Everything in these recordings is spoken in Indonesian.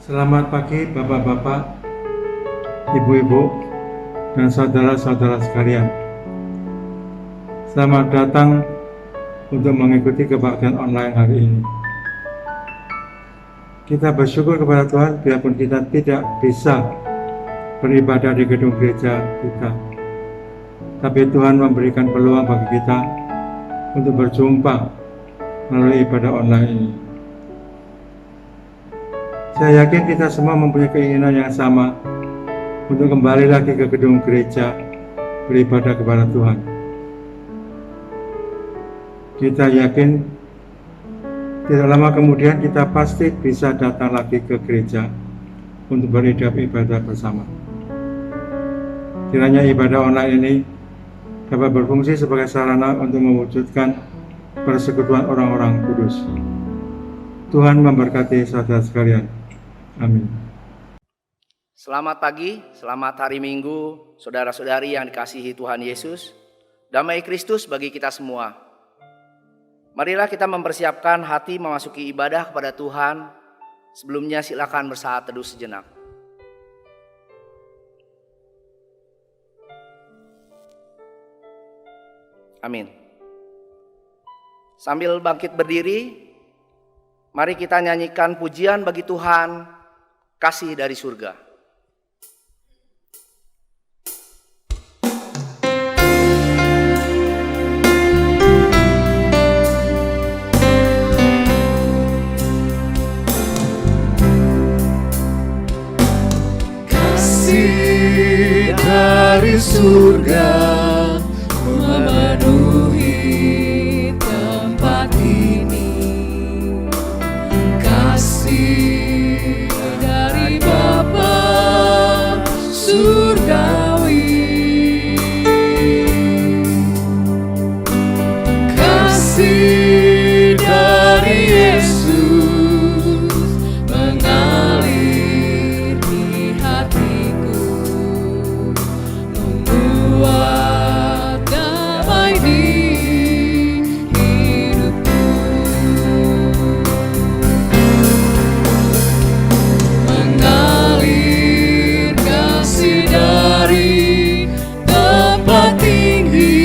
Selamat pagi Bapak-Bapak, Ibu-Ibu, dan saudara-saudara sekalian. Selamat datang untuk mengikuti kebaktian online hari ini. Kita bersyukur kepada Tuhan biarpun kita tidak bisa beribadah di gedung gereja kita, tapi Tuhan memberikan peluang bagi kita untuk berjumpa melalui ibadah online ini. Saya yakin kita semua mempunyai keinginan yang sama untuk kembali lagi ke gedung gereja beribadah kepada Tuhan. Kita yakin tidak lama kemudian kita pasti bisa datang lagi ke gereja untuk beribadah bersama. Kiranya ibadah online ini dapat berfungsi sebagai sarana untuk mewujudkan persekutuan orang-orang kudus. Tuhan memberkati saudara sekalian. Amin. Selamat pagi, selamat hari Minggu, saudara-saudari yang dikasihi Tuhan Yesus. Damai Kristus bagi kita semua. Marilah kita mempersiapkan hati memasuki ibadah kepada Tuhan. Sebelumnya silakan bersaat teduh sejenak. Amin. Sambil bangkit berdiri, mari kita nyanyikan pujian bagi Tuhan, kasih dari surga. Kasih dari surga memenuhi tempat ini. Kasih dari Bapa surgawi. Kasih dari Yesus mengalir di hatiku, membuat damai di hidupku. Mengalir kasih dari tempat tinggi,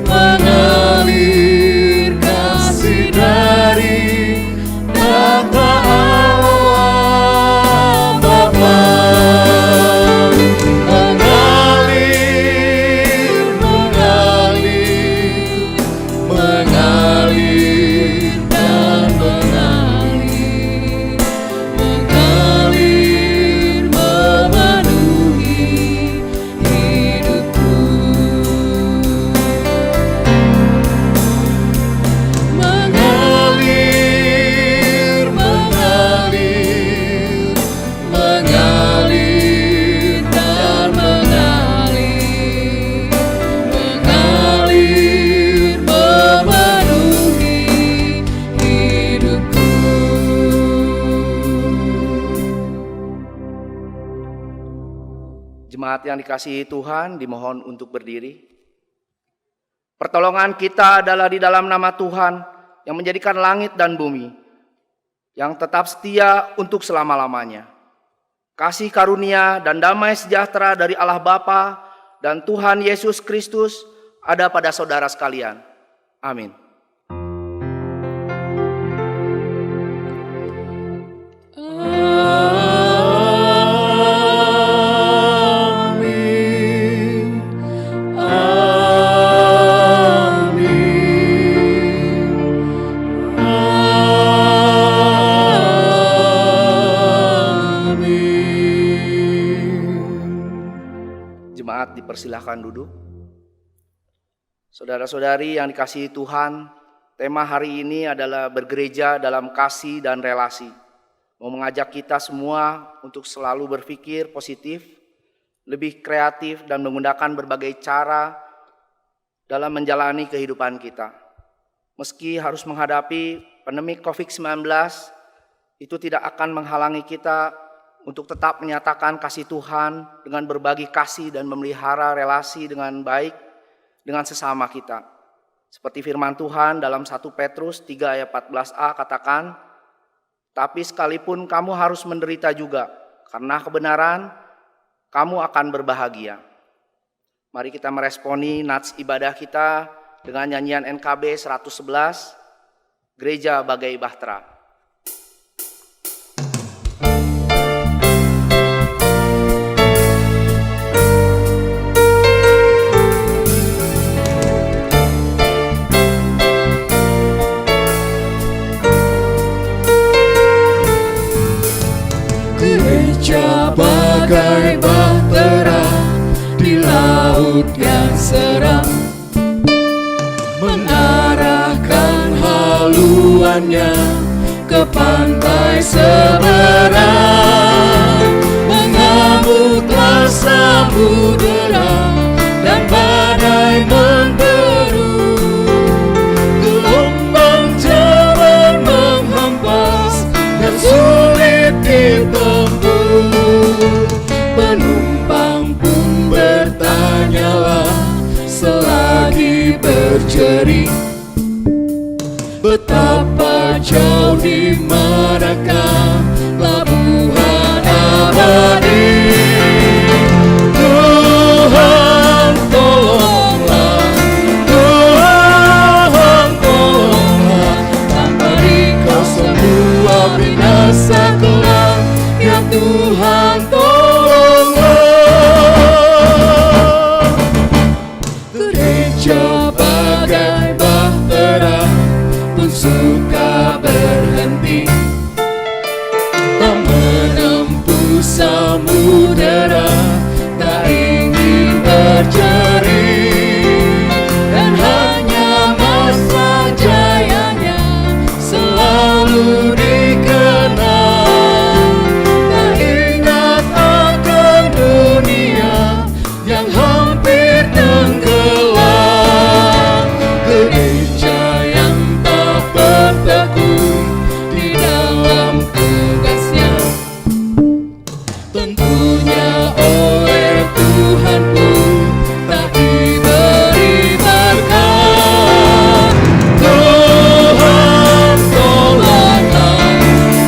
mengalir kasih dari tahta Allah Bapa. Mengalir, mengalir, mengalir dan mengalir, mengalir memenuhi hidupku. Mengalir, mengalir, mengalir dan mengalir, mengalir memenuhi hidupku. Jemaat yang dikasihi Tuhan, dimohon untuk berdiri. Pertolongan kita adalah di dalam nama Tuhan yang menjadikan langit dan bumi, yang tetap setia untuk selama-lamanya. Kasih karunia dan damai sejahtera dari Allah Bapa dan Tuhan Yesus Kristus ada pada saudara sekalian. Amin. Amin. Amin. Amin. Jemaat dipersilahkan duduk. Saudara-saudari yang dikasihi Tuhan, tema hari ini adalah bergereja dalam kasih dan relasi. Mau mengajak kita semua untuk selalu berpikir positif, lebih kreatif dan menggunakan berbagai cara dalam menjalani kehidupan kita. Meski harus menghadapi pandemi COVID-19, itu tidak akan menghalangi kita untuk tetap menyatakan kasih Tuhan dengan berbagi kasih dan memelihara relasi dengan baik dengan sesama kita. Seperti firman Tuhan dalam 1 Petrus 3 ayat 14a katakan, tapi sekalipun kamu harus menderita juga, karena kebenaran kamu akan berbahagia. Mari kita meresponi nats ibadah kita dengan nyanyian NKB 111, Gereja Bagai Bahtera. Gereja bagai bahtera di laut yang seram, mengarahkan haluannya ke pantai seberang. Mengamuklah samudera dan badai menderu, gelombang jalan menghempas dan sulit ditembus. Penumpang pun bertanyalah selagi berjerit, betapa jauh di manakah pelabuhan abadi. Tuhan tolonglah, Tuhan tolonglah, tanpa Dikau semua binasa kelak. Ya Tuhan tolonglah. Gereja bagai bahtera pun suka berhenti, tak menempuh samudera, tak ingin berjerit, dan hanya masa jayanya selalu dikenang. Tak ingat akan dunia yang hampir tenggelam. Gereja yang tak bertekun di dalam tugasnya, tentunya oleh Tuhan pun tak diberi berkat. Tuhan tolonglah,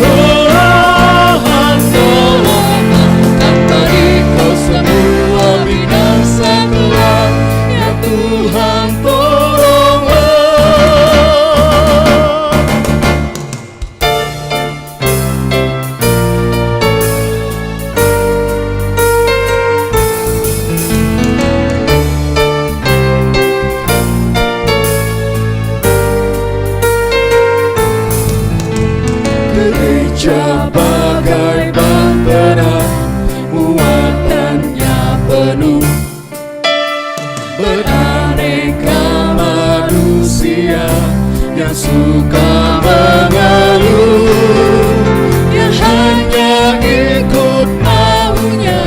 Tuhan tolonglah, tanpa Dikau semua binasa kelak. Ya Tuhan tolonglah. Gereja bagai bahtera, muatannya penuh, beraneka manusia yang suka mengeluh, yang hanya ikut maunya,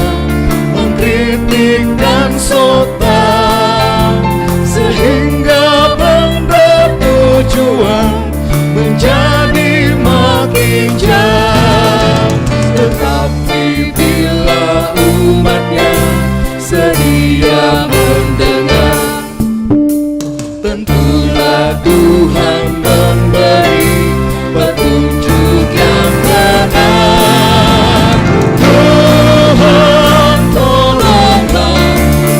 mengkritik dan sota, sehingga benda tujuan menjadi makin jauh. Tetapi bila umatnya sedia mendengar, tentulah Tuhan memberi petunjuk yang benar. Tuhan tolonglah,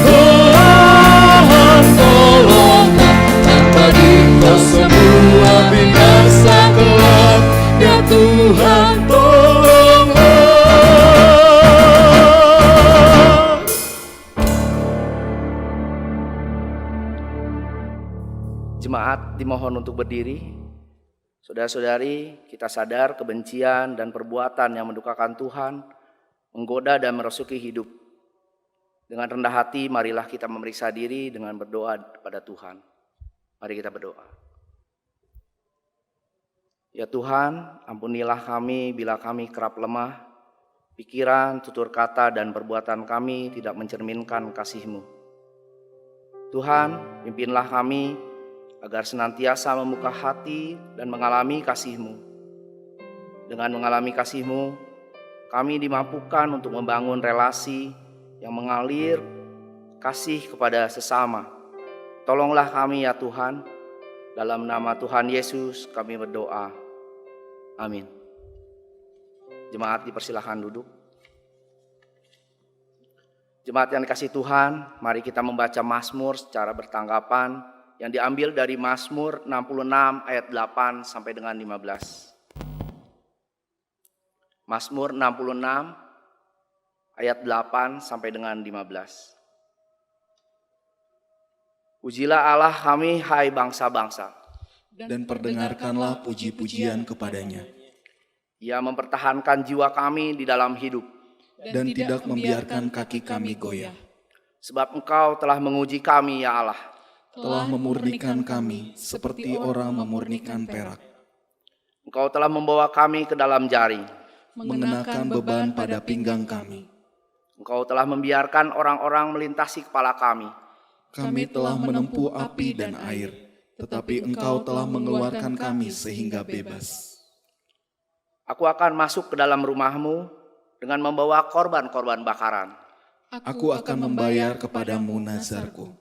Tuhan tolonglah, tanpa Dikau semua binasa kelak. Ya Tuhan tolonglah. Jemaat dimohon untuk berdiri. Saudara-saudari, kita sadar kebencian dan perbuatan yang mendukakan Tuhan menggoda dan merasuki hidup. Dengan rendah hati, marilah kita memeriksa diri dengan berdoa kepada Tuhan. Mari kita berdoa. Ya Tuhan, ampunilah kami bila kami kerap lemah, pikiran, tutur kata, dan perbuatan kami tidak mencerminkan kasih-Mu. Tuhan, pimpinlah kami agar senantiasa membuka hati dan mengalami kasih-Mu. Dengan mengalami kasih-Mu, kami dimampukan untuk membangun relasi yang mengalir kasih kepada sesama. Tolonglah kami ya Tuhan, Dalam nama Tuhan Yesus kami berdoa. Amin. Jemaat dipersilahkan duduk. Jemaat yang dikasihi Tuhan, mari kita membaca Mazmur secara bertanggapan yang diambil dari Mazmur 66 ayat 8 sampai dengan 15. Mazmur 66 ayat 8 sampai dengan 15. Pujilah Allah kami, hai bangsa-bangsa. Dan perdengarkanlah puji-pujian kepadanya. Ia mempertahankan jiwa kami di dalam hidup. Dan tidak membiarkan kaki kami goyah. Sebab Engkau telah menguji kami, ya Allah. Telah memurnikan kami seperti orang memurnikan perak. Engkau telah membawa kami ke dalam jaring. Mengenakan beban pada pinggang kami. Engkau telah membiarkan orang-orang melintasi kepala kami. Kami telah menempuh api dan air, tetapi Engkau telah mengeluarkan kami sehingga bebas. Aku akan masuk ke dalam rumah-Mu dengan membawa korban-korban bakaran. Aku akan membayar kepadamu nazarku.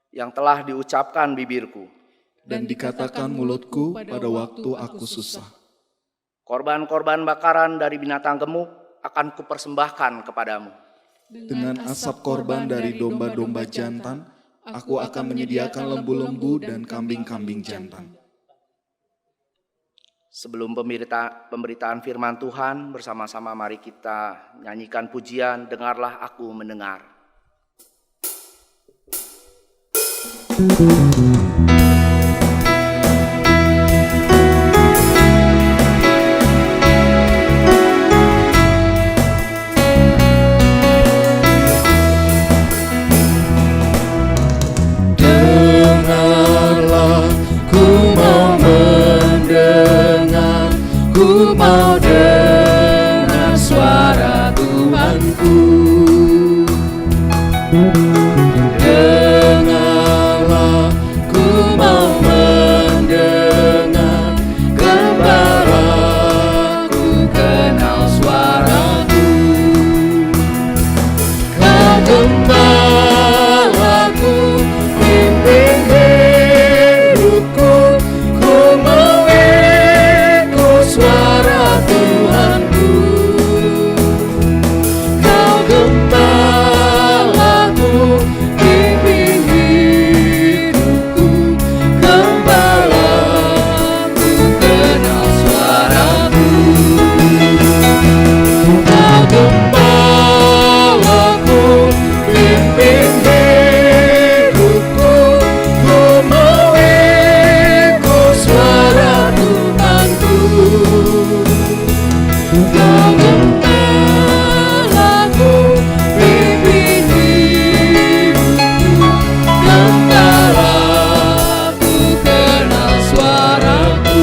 Yang telah diucapkan bibirku. Dan dikatakan mulutku pada waktu aku susah. Korban-korban bakaran dari binatang gemuk akan kupersembahkan kepadamu. Dengan asap korban dari domba-domba jantan, aku akan menyediakan lembu-lembu dan kambing-kambing jantan. Sebelum pemberitaan firman Tuhan, bersama-sama mari kita nyanyikan pujian, dengarlah aku mendengar. Dengarlah, ku mau mendengar, ku mau dengar suara Tuhanku. Dengarlah, ku mau mendengar, gembalaku kenal suaraku. Kau gembalaku, pimpin hidupku, ku mau ikut suara Tuhanku. Kau gembalaku, pimpin hidupku, gembalaku kenal suaraku. Kau gembalaku, pimpin hidupku, ku mau ikut suara Tuhanku. Kau gembalaku, pimpin hidupku, gembalaku kenal suaraku.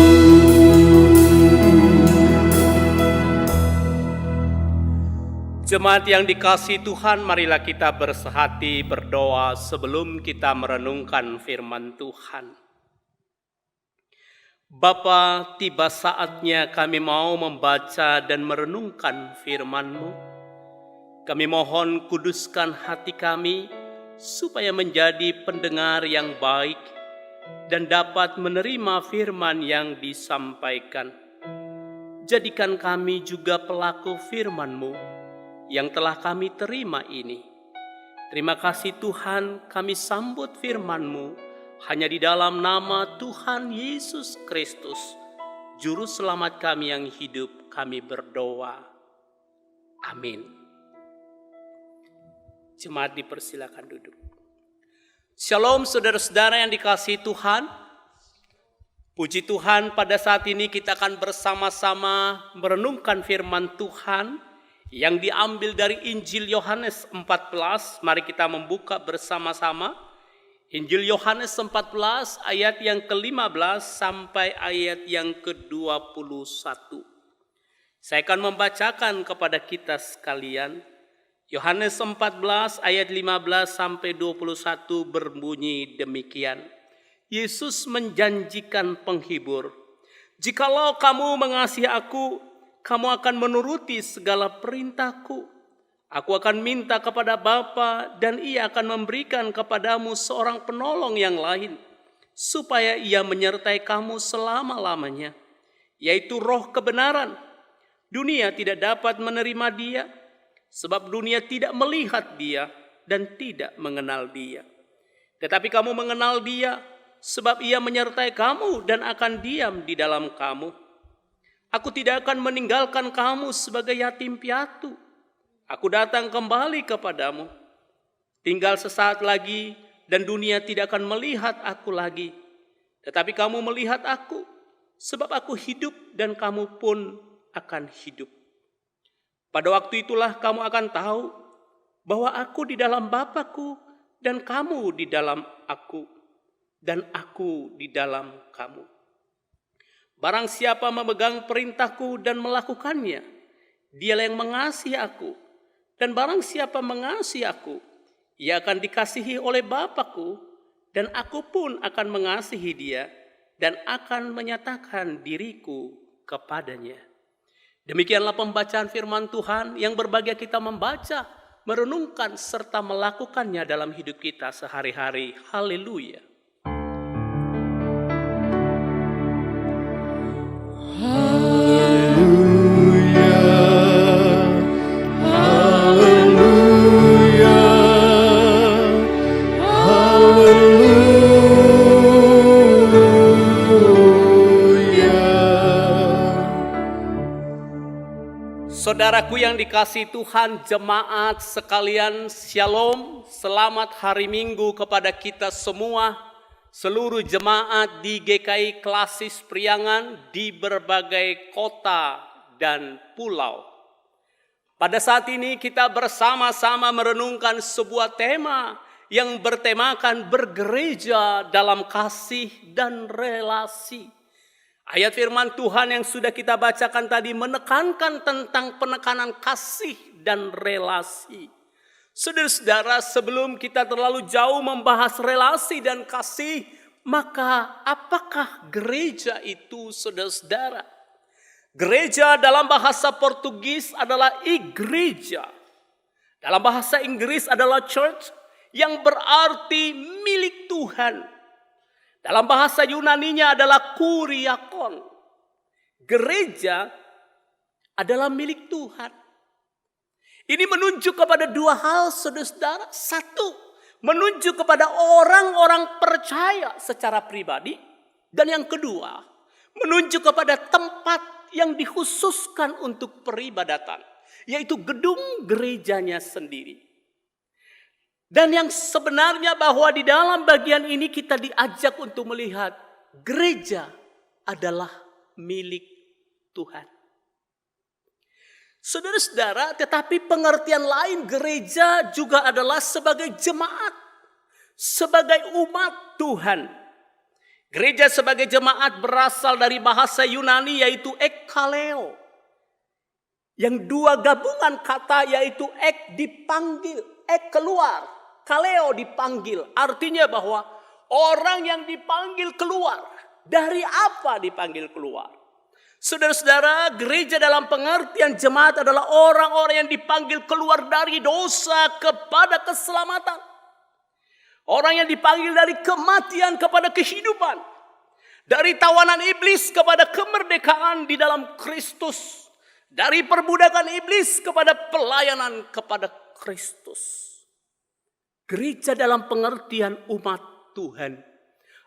Jemaat yang dikasihi Tuhan, marilah kita bersehati berdoa sebelum kita merenungkan firman Tuhan. Bapa, tiba saatnya kami mau membaca dan merenungkan firman-Mu. Kami mohon kuduskan hati kami supaya menjadi pendengar yang baik dan dapat menerima firman yang disampaikan. Jadikan kami juga pelaku firman-Mu yang telah kami terima ini. Terima kasih Tuhan, kami sambut firman-Mu hanya di dalam nama Tuhan Yesus Kristus, Juru Selamat kami yang hidup, kami berdoa. Amin. Jemaat dipersilakan duduk. Shalom saudara-saudara yang dikasihi Tuhan. Puji Tuhan, pada saat ini kita akan bersama-sama merenungkan firman Tuhan yang diambil dari Injil Yohanes 14. Mari kita membuka bersama-sama Injil Yohanes 14 ayat yang ke-15 sampai ayat yang ke-21. Saya akan membacakan kepada kita sekalian. Yohanes 14 ayat 15 sampai 21 berbunyi demikian. Yesus menjanjikan penghibur, "Jikalau kamu mengasihi aku, kamu akan menuruti segala perintahku. Aku akan minta kepada Bapa dan Ia akan memberikan kepadamu seorang penolong yang lain, supaya Ia menyertai kamu selama-lamanya, yaitu Roh kebenaran. Dunia tidak dapat menerima Dia, sebab dunia tidak melihat Dia dan tidak mengenal Dia. Tetapi kamu mengenal Dia, sebab Ia menyertai kamu dan akan diam di dalam kamu. Aku tidak akan meninggalkan kamu sebagai yatim piatu. Aku datang kembali kepadamu. Tinggal sesaat lagi dan dunia tidak akan melihat aku lagi. Tetapi kamu melihat aku, sebab aku hidup dan kamu pun akan hidup. Pada waktu itulah kamu akan tahu bahwa aku di dalam Bapa-Ku dan kamu di dalam aku, dan aku di dalam kamu. Barang siapa memegang perintahku dan melakukannya, dialah yang mengasihi aku. Dan barang siapa mengasihi aku, ia akan dikasihi oleh Bapa-Ku, dan aku pun akan mengasihi dia, dan akan menyatakan diriku kepadanya. Demikianlah pembacaan firman Tuhan yang berbahagia kita membaca, merenungkan, serta melakukannya dalam hidup kita sehari-hari. Haleluya. Saudaraku yang dikasihi Tuhan, jemaat sekalian, shalom, selamat hari Minggu kepada kita semua, seluruh jemaat di GKI Klasis Priangan di berbagai kota dan pulau. Pada saat ini kita bersama-sama merenungkan sebuah tema yang bertemakan bergereja dalam kasih dan relasi. Ayat firman Tuhan yang sudah kita bacakan tadi menekankan tentang penekanan kasih dan relasi. Saudara-saudara, sebelum kita terlalu jauh membahas relasi dan kasih, maka apakah gereja itu, saudara-saudara? Gereja dalam bahasa Portugis adalah igreja. Dalam bahasa Inggris adalah church, yang berarti milik Tuhan. Dalam bahasa Yunaninya adalah kuriakon. Gereja adalah milik Tuhan. Ini menunjuk kepada dua hal, saudara-saudara. Satu, menunjuk kepada orang-orang percaya secara pribadi. Dan yang kedua, menunjuk kepada tempat yang dikhususkan untuk peribadatan, yaitu gedung gerejanya sendiri. Dan yang sebenarnya bahwa di dalam bagian ini kita diajak untuk melihat gereja adalah milik Tuhan. Saudara-saudara, tetapi pengertian lain gereja juga adalah sebagai jemaat, sebagai umat Tuhan. Gereja sebagai jemaat berasal dari bahasa Yunani yaitu ekkaleo. Yang dua gabungan kata yaitu ek dipanggil, ek keluar. Kaleo dipanggil, artinya bahwa orang yang dipanggil keluar. Dari apa dipanggil keluar? Saudara-saudara, gereja dalam pengertian jemaat adalah orang-orang yang dipanggil keluar dari dosa kepada keselamatan. Orang yang dipanggil dari kematian kepada kehidupan. Dari tawanan iblis kepada kemerdekaan di dalam Kristus. Dari perbudakan iblis kepada pelayanan kepada Kristus. Gereja dalam pengertian umat Tuhan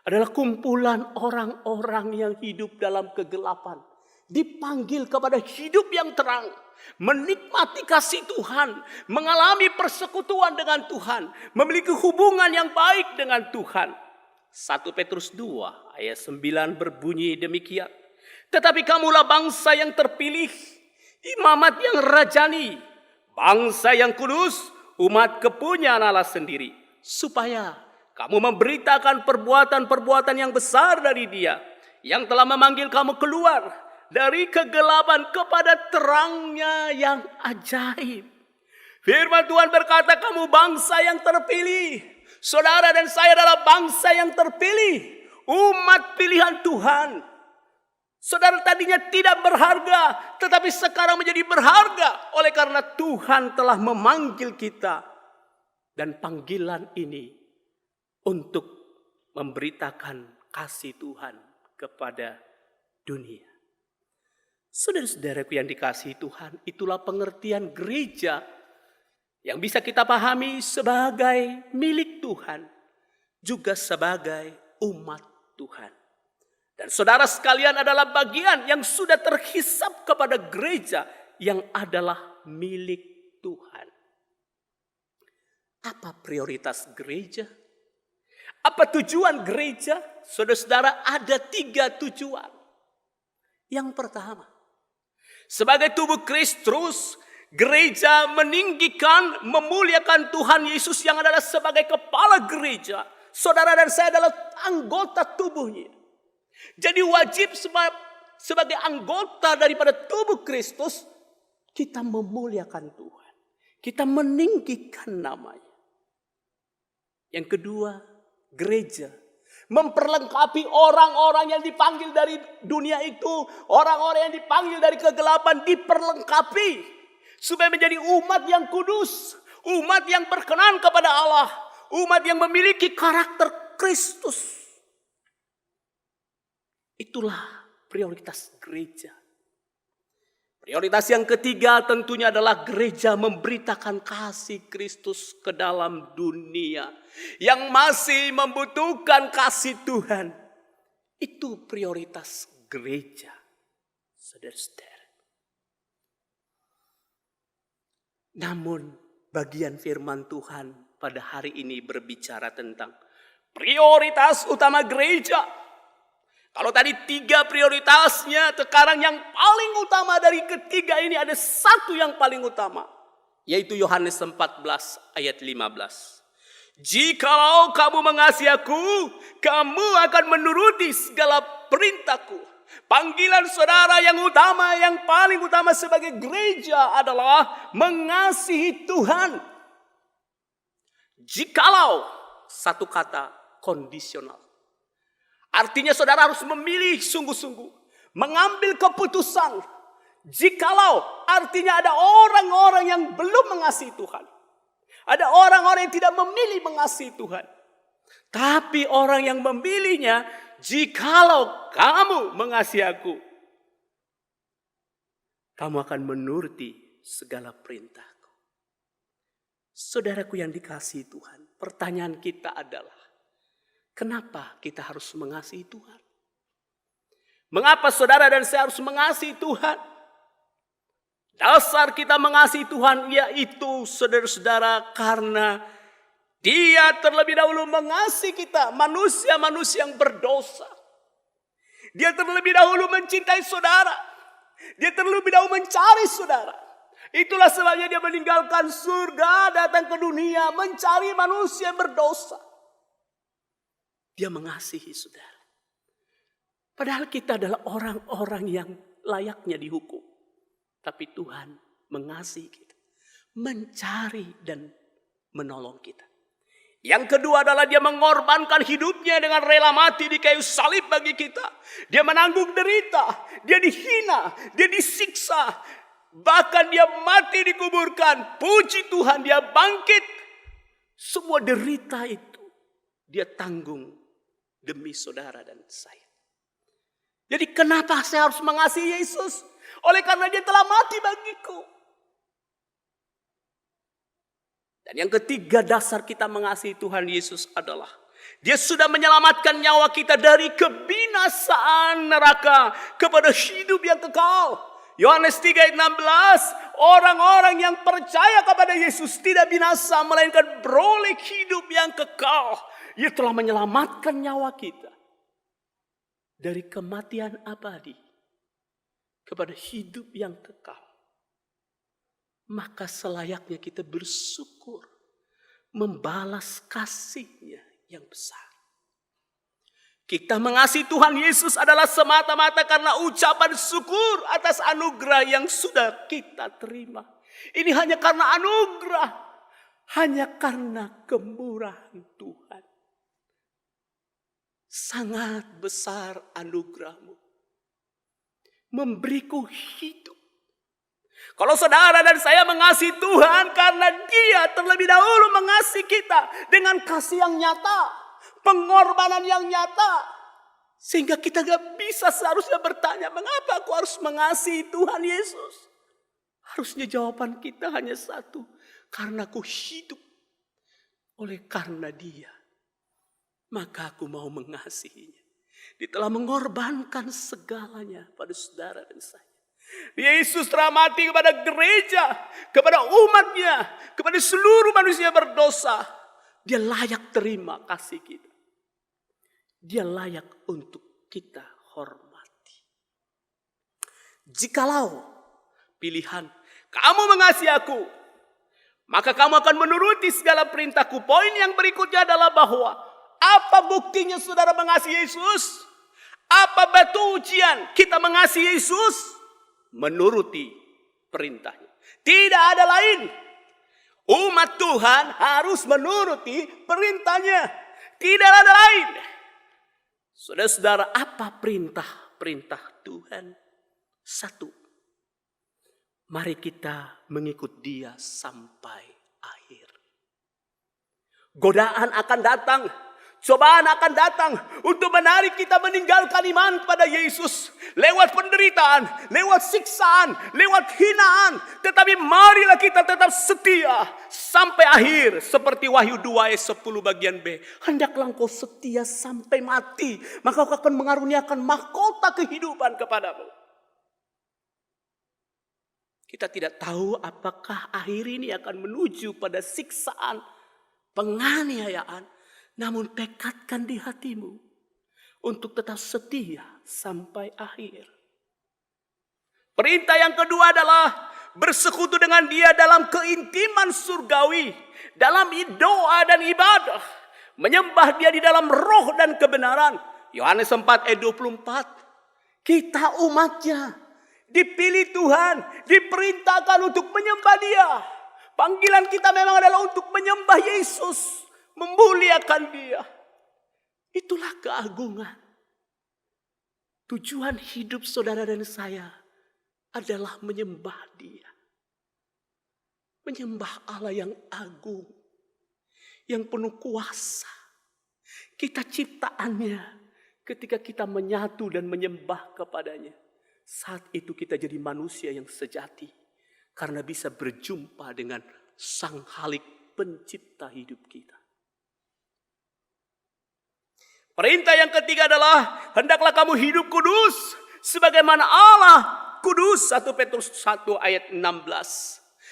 adalah kumpulan orang-orang yang hidup dalam kegelapan. Dipanggil kepada hidup yang terang. Menikmati kasih Tuhan. Mengalami persekutuan dengan Tuhan. Memiliki hubungan yang baik dengan Tuhan. 1 Petrus 2 ayat 9 berbunyi demikian. Tetapi kamulah bangsa yang terpilih. Imamat yang rajani. Bangsa yang kudus. Umat kepunyaan Allah sendiri, supaya kamu memberitakan perbuatan-perbuatan yang besar dari Dia, yang telah memanggil kamu keluar dari kegelapan kepada terangnya yang ajaib. Firman Tuhan berkata, kamu bangsa yang terpilih. Saudara dan saya adalah bangsa yang terpilih, umat pilihan Tuhan. Saudara tadinya tidak berharga, tetapi sekarang menjadi berharga oleh karena Tuhan telah memanggil kita. Dan panggilan ini untuk memberitakan kasih Tuhan kepada dunia. Saudara-saudaraku yang dikasihi Tuhan, itulah pengertian gereja yang bisa kita pahami sebagai milik Tuhan, juga sebagai umat Tuhan. Dan saudara sekalian adalah bagian yang sudah terhisap kepada gereja yang adalah milik Tuhan. Apa prioritas gereja? Apa tujuan gereja? Saudara-saudara, ada 3 tujuan. Yang pertama, sebagai tubuh Kristus, gereja meninggikan, memuliakan Tuhan Yesus yang adalah sebagai kepala gereja. Saudara dan saya adalah anggota tubuhnya. Jadi wajib sebagai anggota daripada tubuh Kristus, kita memuliakan Tuhan. Kita meninggikan namanya. Yang kedua, gereja memperlengkapi orang-orang yang dipanggil dari dunia itu. Orang-orang yang dipanggil dari kegelapan diperlengkapi. Supaya menjadi umat yang kudus. Umat yang berkenan kepada Allah. Umat yang memiliki karakter Kristus. Itulah prioritas gereja. Prioritas yang ketiga tentunya adalah gereja memberitakan kasih Kristus ke dalam dunia. Yang masih membutuhkan kasih Tuhan. Itu prioritas gereja. Saudara-saudara. Namun bagian firman Tuhan pada hari ini berbicara tentang prioritas utama gereja. Kalau tadi 3 prioritasnya, sekarang yang paling utama dari ketiga ini ada satu yang paling utama. Yaitu Yohanes 14 ayat 15. Jikalau kamu mengasihi aku, kamu akan menuruti segala perintahku. Panggilan saudara yang utama, yang paling utama sebagai gereja adalah mengasihi Tuhan. Jikalau, satu kata kondisional. Artinya saudara harus memilih sungguh-sungguh. Mengambil keputusan. Jikalau artinya ada orang-orang yang belum mengasihi Tuhan. Ada orang-orang yang tidak memilih mengasihi Tuhan. Tapi orang yang memilihnya, jikalau kamu mengasihi aku, kamu akan menuruti segala perintahku. Saudaraku yang dikasihi Tuhan, pertanyaan kita adalah, kenapa kita harus mengasihi Tuhan? Mengapa saudara dan saya harus mengasihi Tuhan? Dasar kita mengasihi Tuhan yaitu saudara-saudara karena Dia terlebih dahulu mengasihi kita, manusia-manusia yang berdosa. Dia terlebih dahulu mencintai saudara. Dia terlebih dahulu mencari saudara. Itulah sebabnya Dia meninggalkan surga, datang ke dunia, mencari manusia yang berdosa. Dia mengasihi saudara. Padahal kita adalah orang-orang yang layaknya dihukum. Tapi Tuhan mengasihi kita. Mencari dan menolong kita. Yang kedua adalah Dia mengorbankan hidupnya dengan rela mati di kayu salib bagi kita. Dia menanggung derita. Dia dihina. Dia disiksa. Bahkan Dia mati dikuburkan. Puji Tuhan, Dia bangkit. Semua derita itu Dia tanggung demi saudara dan saya. Jadi kenapa saya harus mengasihi Yesus? Oleh karena Dia telah mati bagiku. Dan yang ketiga dasar kita mengasihi Tuhan Yesus adalah Dia sudah menyelamatkan nyawa kita dari kebinasaan neraka kepada hidup yang kekal. Yohanes 3 ayat 16, orang-orang yang percaya kepada Yesus tidak binasa melainkan beroleh hidup yang kekal. Ia telah menyelamatkan nyawa kita dari kematian abadi kepada hidup yang kekal. Maka selayaknya kita bersyukur, membalas kasih-Nya yang besar. Kita mengasihi Tuhan Yesus adalah semata-mata karena ucapan syukur atas anugerah yang sudah kita terima. Ini hanya karena anugerah, hanya karena kemurahan Tuhan. Sangat besar anugerah-Mu, memberiku hidup. Kalau saudara dan saya mengasihi Tuhan karena Dia terlebih dahulu mengasihi kita dengan kasih yang nyata, pengorbanan yang nyata. Sehingga kita gak bisa seharusnya bertanya, mengapa aku harus mengasihi Tuhan Yesus? Harusnya jawaban kita hanya satu, karena aku hidup oleh karena Dia, maka aku mau mengasihinya. Dia telah mengorbankan segalanya pada saudara dan saya. Yesus telah mati kepada gereja, kepada umatnya, kepada seluruh manusia berdosa. Dia layak terima kasih kita. Dia layak untuk kita hormati. Jikalau pilihan kamu mengasihi aku, maka kamu akan menuruti segala perintahku. Poin yang berikutnya adalah bahwa apa buktinya saudara mengasihi Yesus? Apa batu ujian kita mengasihi Yesus? Menuruti perintahnya. Tidak ada lain. Umat Tuhan harus menuruti perintahnya. Tidak ada lain. Saudara-saudara, apa perintah Tuhan? Satu, mari kita mengikut Dia sampai akhir. Godaan akan datang, cobaan akan datang untuk menarik kita meninggalkan iman kepada Yesus. Lewat penderitaan, lewat siksaan, lewat hinaan. Tetapi marilah kita tetap setia sampai akhir. Seperti Wahyu 2 ayat 10 bagian B. Hendaklah engkau setia sampai mati, maka kau akan mengaruniakan mahkota kehidupan kepadamu. Kita tidak tahu apakah akhir ini akan menuju pada siksaan, penganiayaan. Namun tekadkan di hatimu untuk tetap setia sampai akhir. Perintah yang kedua adalah bersekutu dengan Dia dalam keintiman surgawi, dalam doa dan ibadah, menyembah Dia di dalam roh dan kebenaran. Yohanes 4 ayat 24. Kita umatnya, dipilih Tuhan, diperintahkan untuk menyembah Dia. Panggilan kita memang adalah untuk menyembah Yesus, memuliakan Dia. Itulah keagungan. Tujuan hidup saudara dan saya adalah menyembah Dia. Menyembah Allah yang agung, yang penuh kuasa. Kita ciptaannya. Ketika kita menyatu dan menyembah kepadanya, saat itu kita jadi manusia yang sejati. Karena bisa berjumpa dengan Sang Khalik pencipta hidup kita. Perintah yang ketiga adalah hendaklah kamu hidup kudus sebagaimana Allah kudus. 1 Petrus 1 ayat 16.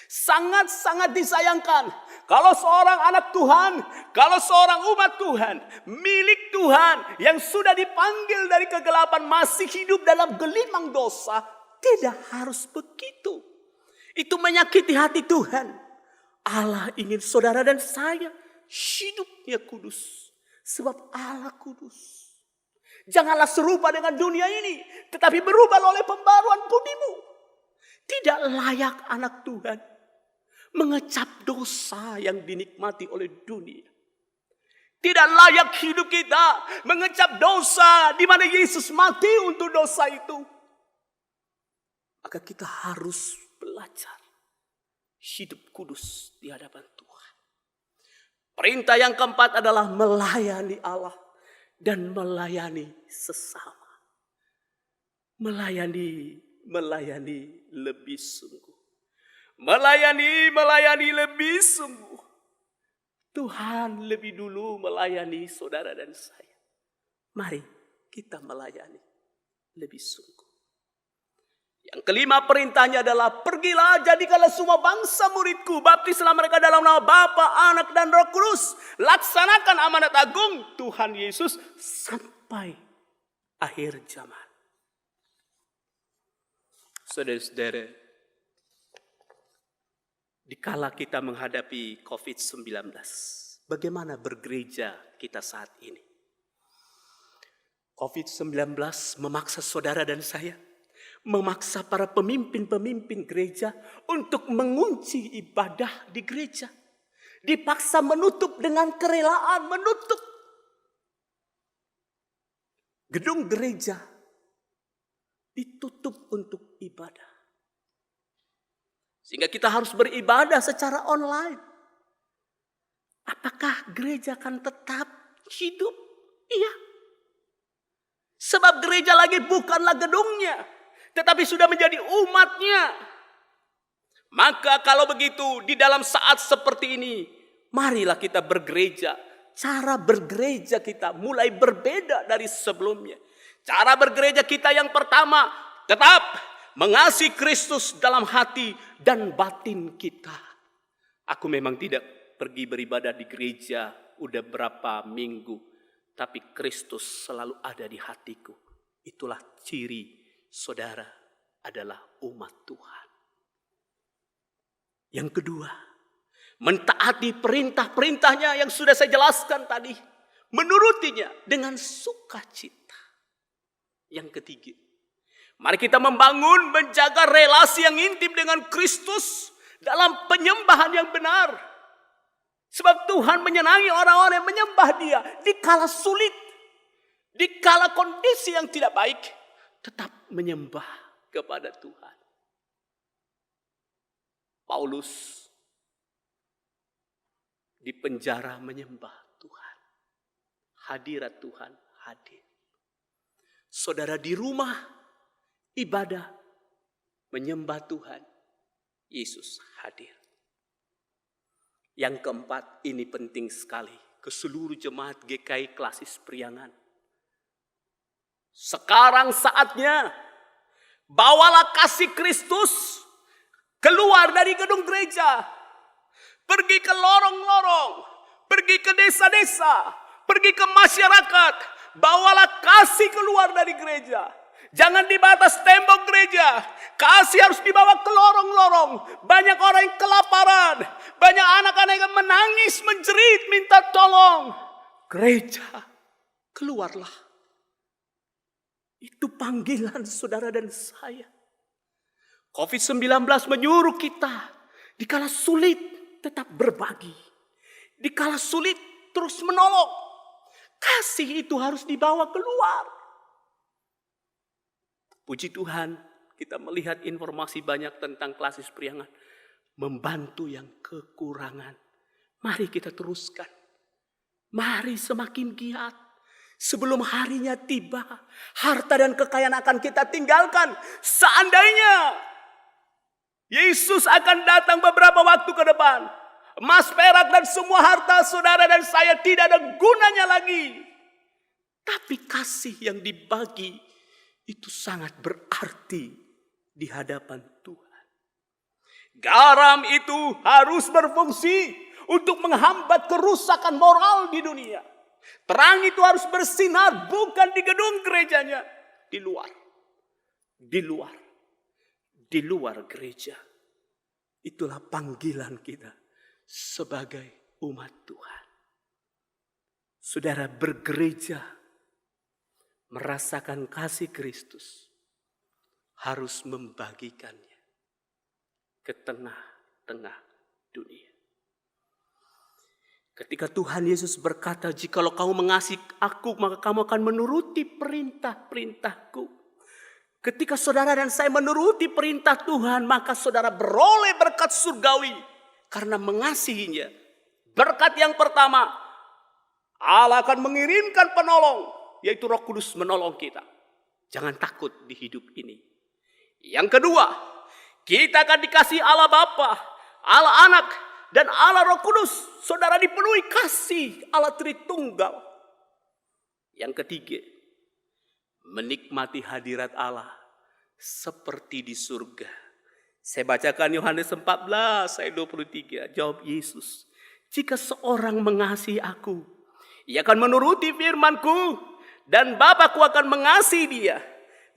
Sangat-sangat disayangkan kalau seorang anak Tuhan, kalau seorang umat Tuhan, milik Tuhan yang sudah dipanggil dari kegelapan masih hidup dalam gelimang dosa. Tidak harus begitu. Itu menyakiti hati Tuhan. Allah ingin saudara dan saya hidupnya kudus. Sebab Allah kudus. Janganlah serupa dengan dunia ini, tetapi berubah oleh pembaruan budimu. Tidak layak anak Tuhan mengecap dosa yang dinikmati oleh dunia. Tidak layak hidup kita mengecap dosa di mana Yesus mati untuk dosa itu. Maka kita harus belajar hidup kudus di hadapan Tuhan. Perintah yang keempat adalah melayani Allah dan melayani sesama. Melayani lebih sungguh. Melayani lebih sungguh. Tuhan lebih dulu melayani saudara dan saya. Mari kita melayani lebih sungguh. Yang kelima perintahnya adalah pergilah jadikanlah semua bangsa muridku. Baptislah mereka dalam nama Bapa, Anak dan Roh Kudus. Laksanakan amanat agung Tuhan Yesus sampai akhir zaman. Saudara-saudara, dikala kita menghadapi COVID-19, bagaimana bergereja kita saat ini? COVID-19 memaksa saudara dan saya, memaksa para pemimpin-pemimpin gereja untuk mengunci ibadah di gereja. Dipaksa menutup dengan kerelaan, menutup gedung gereja. Ditutup untuk ibadah. Sehingga kita harus beribadah secara online. Apakah gereja akan tetap hidup? Iya. Sebab gereja lagi bukanlah gedungnya, tetapi sudah menjadi umatnya. Maka kalau begitu, di dalam saat seperti ini, marilah kita bergereja. Cara bergereja kita mulai berbeda dari sebelumnya. Cara bergereja kita yang pertama, tetap mengasihi Kristus dalam hati dan batin kita. Aku memang tidak pergi beribadah di gereja udah berapa minggu, tapi Kristus selalu ada di hatiku. Itulah ciri saudara adalah umat Tuhan. Yang kedua, mentaati perintah-perintahnya yang sudah saya jelaskan tadi. Menurutinya dengan sukacita. Yang ketiga, mari kita membangun, menjaga relasi yang intim dengan Kristus dalam penyembahan yang benar. Sebab Tuhan menyenangi orang-orang yang menyembah Dia di kala sulit, di kala kondisi yang tidak baik, tetap menyembah kepada Tuhan. Paulus di penjara menyembah Tuhan. Hadirat Tuhan hadir. Saudara di rumah ibadah menyembah Tuhan, Yesus hadir. Yang keempat, ini penting sekali ke seluruh jemaat GKI Klasis Priangan. Sekarang saatnya bawalah kasih Kristus keluar dari gedung gereja, pergi ke lorong-lorong, pergi ke desa-desa, pergi ke masyarakat. Bawalah kasih keluar dari gereja. Jangan di batas tembok gereja. Kasih harus dibawa ke lorong-lorong. Banyak orang yang kelaparan. Banyak anak-anak yang menangis, menjerit, minta tolong. Gereja, keluarlah. Itu panggilan saudara dan saya. COVID-19 menyuruh kita di kala sulit tetap berbagi. Di kala sulit terus menolong. Kasih itu harus dibawa keluar. Puji Tuhan, kita melihat informasi banyak tentang Klasis Priangan. Membantu yang kekurangan. Mari kita teruskan. Mari semakin giat. Sebelum harinya tiba, harta dan kekayaan akan kita tinggalkan. Seandainya Yesus akan datang beberapa waktu ke depan, emas, perak, dan semua harta saudara dan saya tidak ada gunanya lagi. Tapi kasih yang dibagi itu sangat berarti di hadapan Tuhan. Garam itu harus berfungsi untuk menghambat kerusakan moral di dunia. Terang itu harus bersinar bukan di gedung gerejanya, di luar. Di luar. Di luar gereja. Itulah panggilan kita sebagai umat Tuhan. Saudara bergereja, merasakan kasih Kristus, harus membagikannya ke tengah-tengah dunia. Ketika Tuhan Yesus berkata, jikalau kamu mengasihi aku, maka kamu akan menuruti perintah-perintahku. Ketika saudara dan saya menuruti perintah Tuhan, maka saudara beroleh berkat surgawi karena mengasihinya. Berkat yang pertama, Allah akan mengirimkan penolong, yaitu Roh Kudus menolong kita. Jangan takut di hidup ini. Yang kedua, kita akan dikasih Allah Bapa, Allah Anak, dan Allah Roh Kudus. Saudara dipenuhi kasih Allah Tritunggal. Yang ketiga, menikmati hadirat Allah seperti di surga. Saya bacakan Yohanes 14 ayat 23. Jawab Yesus, jika seorang mengasihi aku, ia akan menuruti firman-Ku, dan Bapa-Ku akan mengasihi dia.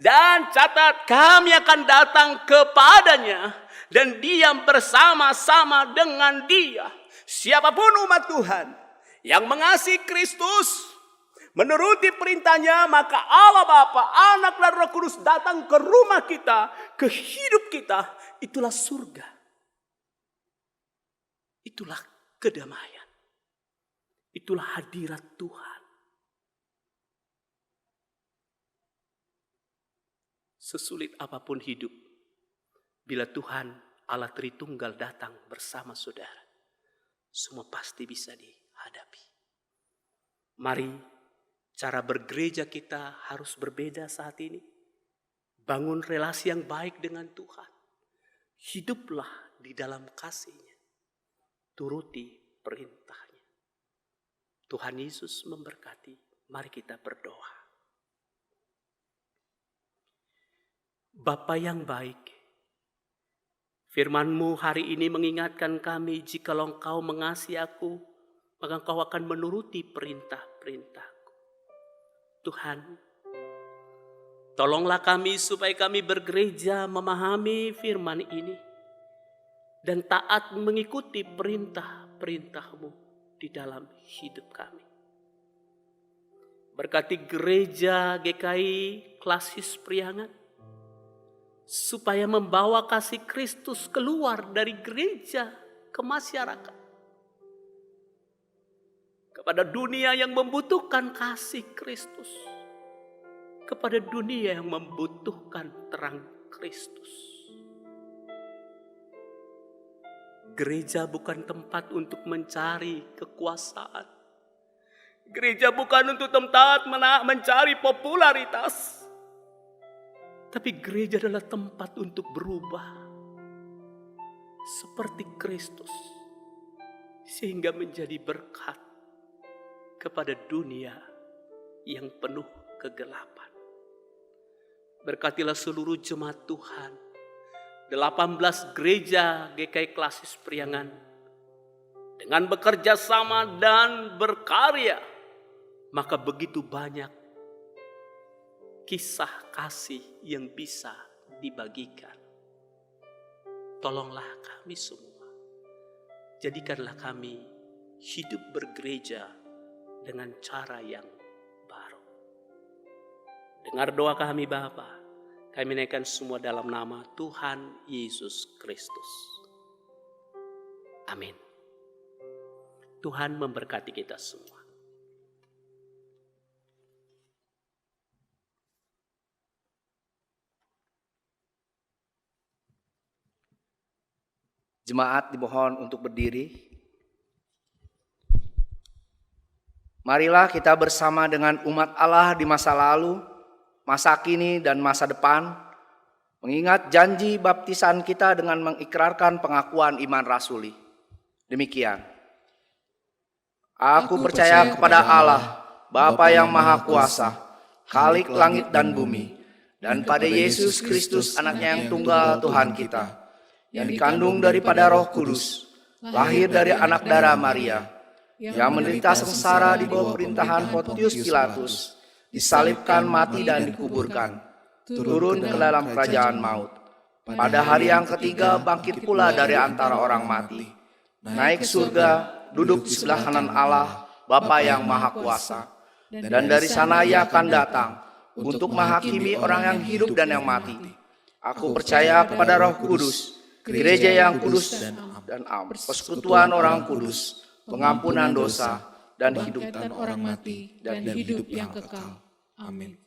Dan catat, kami akan datang kepadanya dan diam bersama-sama dengan dia. Siapapun umat Tuhan yang mengasihi Kristus, menuruti perintahnya, maka Allah Bapa, Anak, dan Roh Kudus datang ke rumah kita, ke hidup kita. Itulah surga. Itulah kedamaian. Itulah hadirat Tuhan. Sesulit apapun hidup, bila Tuhan Allah Tritunggal datang bersama saudara, semua pasti bisa dihadapi. Mari Cara bergereja kita harus berbeda saat ini. Bangun relasi yang baik dengan Tuhan. Hiduplah di dalam kasih-Nya. Turuti perintah-Nya. Tuhan Yesus memberkati. Mari kita berdoa. Bapa yang baik, firman-Mu hari ini mengingatkan kami, jikalau Engkau mengasihi aku, maka Engkau akan menuruti perintah-perintah-Ku. Tuhan, tolonglah kami supaya kami bergereja memahami firman ini dan taat mengikuti perintah-perintah-Mu di dalam hidup kami. Berkati gereja GKI Klasis Priangan, supaya membawa kasih Kristus keluar dari gereja ke masyarakat. Kepada dunia yang membutuhkan kasih Kristus. Kepada dunia yang membutuhkan terang Kristus. Gereja bukan tempat untuk mencari kekuasaan. Gereja bukan untuk tempat mencari popularitas. Tapi gereja adalah tempat untuk berubah seperti Kristus, sehingga menjadi berkat kepada dunia yang penuh kegelapan. Berkatilah seluruh jemaat Tuhan, 18 gereja GKI Klasis Priangan, dengan bekerja sama dan berkarya, maka begitu banyak kisah kasih yang bisa dibagikan. Tolonglah kami semua. Jadikanlah kami hidup bergereja dengan cara yang baru. Dengar doa kami Bapa. Kami naikkan semua dalam nama Tuhan Yesus Kristus. Amin. Tuhan memberkati kita semua. Jemaat dimohon untuk berdiri. Marilah kita bersama dengan umat Allah di masa lalu, masa kini dan masa depan, mengingat janji baptisan kita dengan mengikrarkan pengakuan iman rasuli. Demikian. Aku percaya kepada Allah, Bapa yang Maha Kuasa, Khalik langit dan bumi, dan pada Yesus Kristus anaknya yang tunggal Tuhan kita, yang dikandung daripada Roh Kudus, lahir dari anak darah Maria, yang menderita sengsara di bawah perintahan Pontius Pilatus, disalibkan, mati dan dikuburkan, turun ke dalam kerajaan maut. Pada hari yang ketiga bangkit pula dari antara orang mati, naik surga, duduk di sebelah kanan Allah, Bapa yang Maha Kuasa, dan dari sana Ia akan datang untuk menghakimi orang yang hidup dan yang mati. Aku percaya kepada Roh Kudus, gereja yang kudus dan am, persekutuan orang kudus, pengampunan dosa, dan hidup orang mati, dan hidup yang kekal. Amin.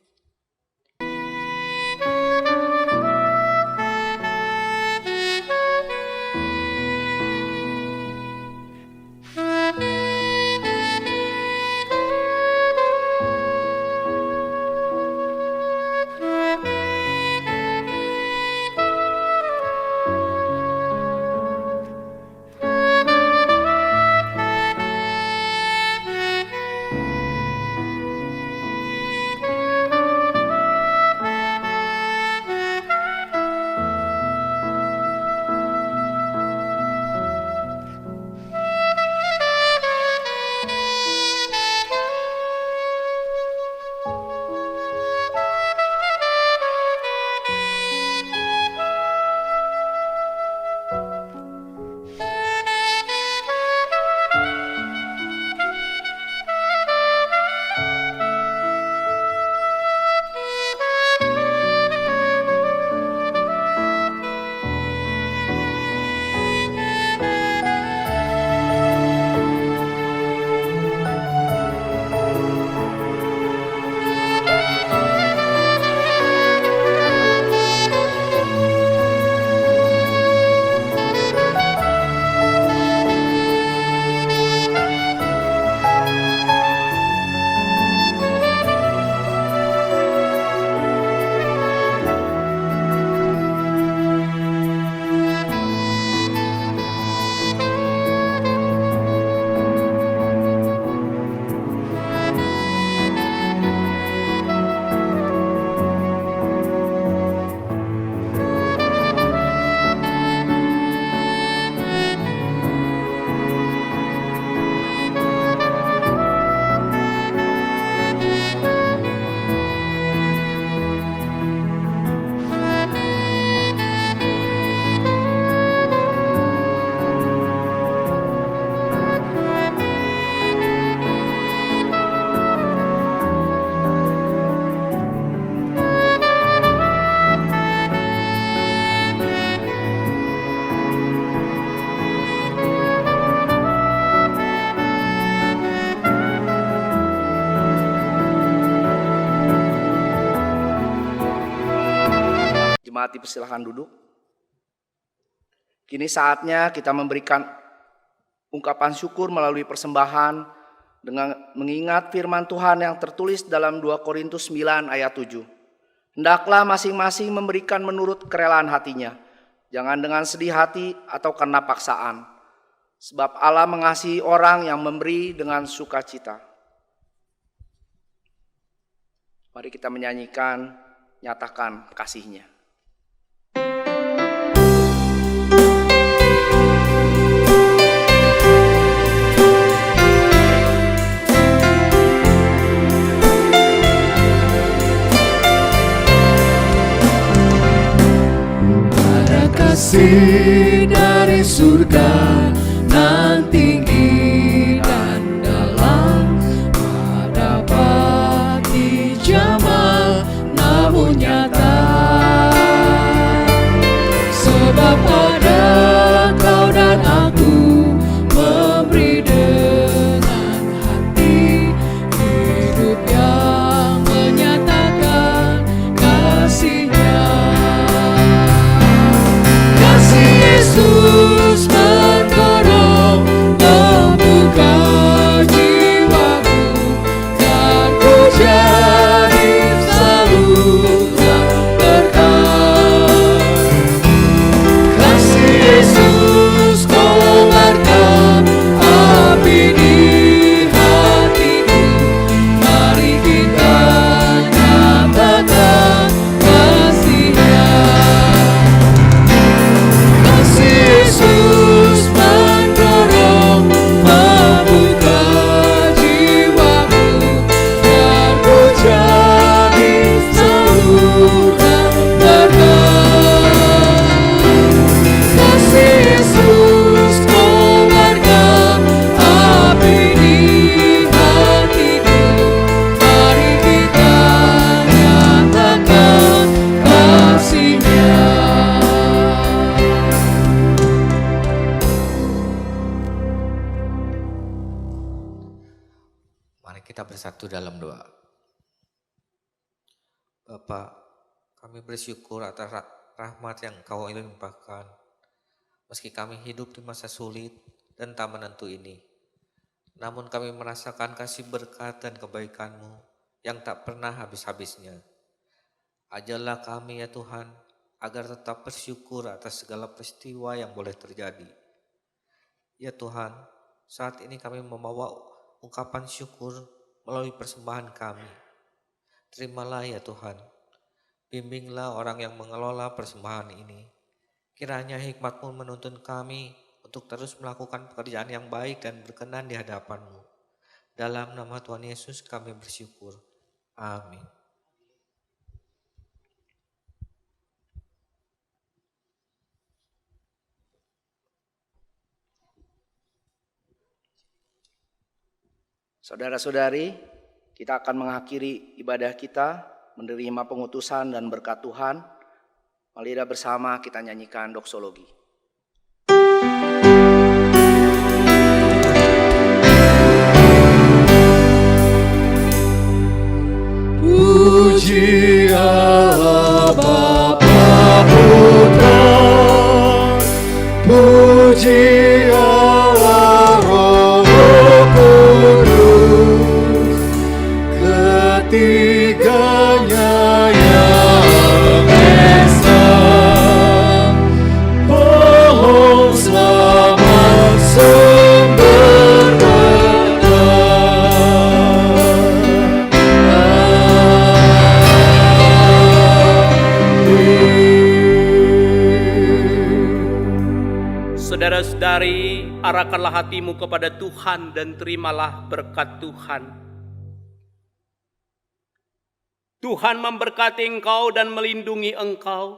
Jemaat dipersilahkan duduk. Kini saatnya kita memberikan ungkapan syukur melalui persembahan dengan mengingat firman Tuhan yang tertulis dalam 2 Korintus 9 ayat 7. Hendaklah masing-masing memberikan menurut kerelaan hatinya, jangan dengan sedih hati atau karena paksaan. Sebab Allah mengasihi orang yang memberi dengan sukacita. Mari kita menyanyikan Nyatakan Kasih-Nya. Ada kasih dari surga nan tinggi dan dalam, pada pagi jamal namun nyata. Sebab ada kau dan aku memberi dengan hati hidup yang menyatakan kasih-Nya. Kasih Yesus mendorong membuka jiwaku, dan ku jadi saluran berkat. Kasih Yesus kobarkan api di hatiku, mari kita nyatakan kasih-Nya. Kasih Yesus mendorong membuka jiwaku, dan ku jadi saluran berkat. Kasih Yesus kobarkan api di hatiku, mari kita nyatakan kasih-Nya. Mari kita bersatu dalam doa. Bapa, kami bersyukur atas rahmat yang Kau limpahkan. Meski kami hidup di masa sulit dan tak menentu ini, namun kami merasakan kasih berkat dan kebaikan-Mu yang tak pernah habis-habisnya. Ajarlah kami ya Tuhan, agar tetap bersyukur atas segala peristiwa yang boleh terjadi. Ya Tuhan, saat ini kami membawa ungkapan syukur melalui persembahan kami. Terimalah ya Tuhan, bimbinglah orang yang mengelola persembahan ini. Kiranya hikmat-Mu menuntun kami untuk terus melakukan pekerjaan yang baik dan berkenan di hadapan-Mu. Dalam nama Tuhan Yesus kami bersyukur. Amin. Saudara-saudari, kita akan mengakhiri ibadah kita, menerima pengutusan dan berkat Tuhan. Mari bersama kita nyanyikan doksologi. Puji Allah Bapa Putra, puji Allah Roh Kudus, ketiganya yang esa, pohon selamat sumber Saudara-saudari, arahkanlah hatimu kepada Tuhan dan terimalah berkat Tuhan. Tuhan memberkati engkau dan melindungi engkau.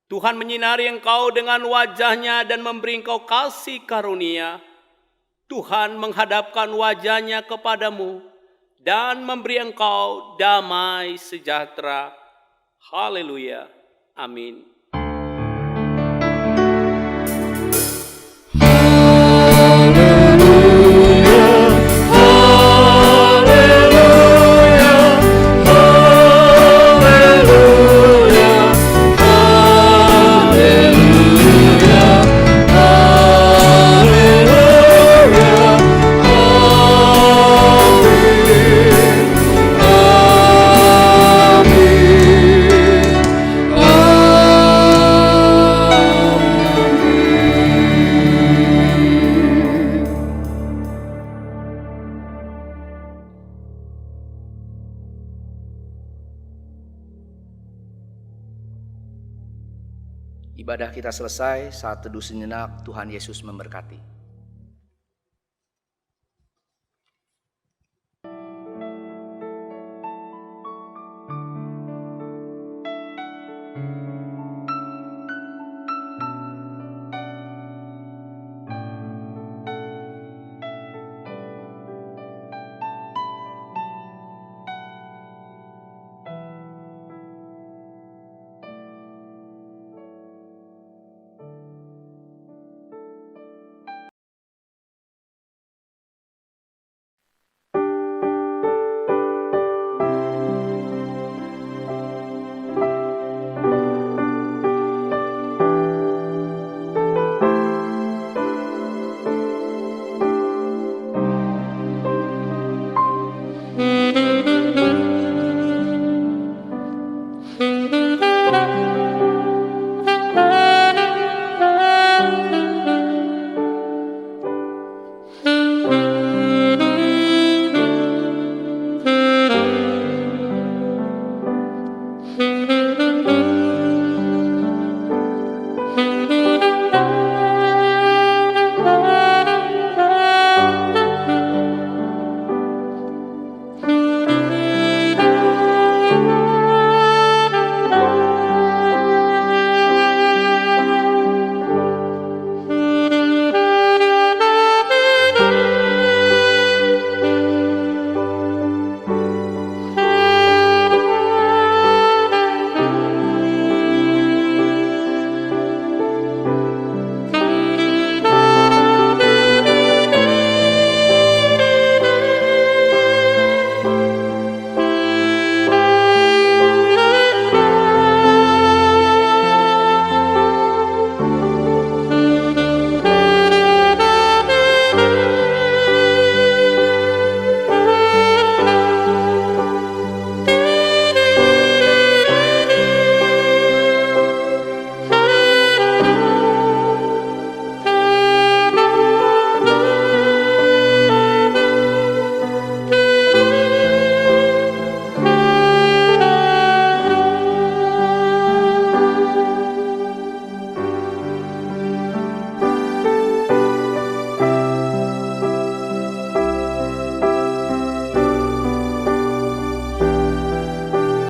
Tuhan menyinari engkau dengan wajah-Nya dan memberi engkau kasih karunia. Tuhan menghadapkan wajah-Nya kepadamu dan memberi engkau damai sejahtera. Haleluya. Amin. Haleluya, haleluya, haleluya. Ibadah kita selesai, saat teduh sejenak, Tuhan Yesus memberkati.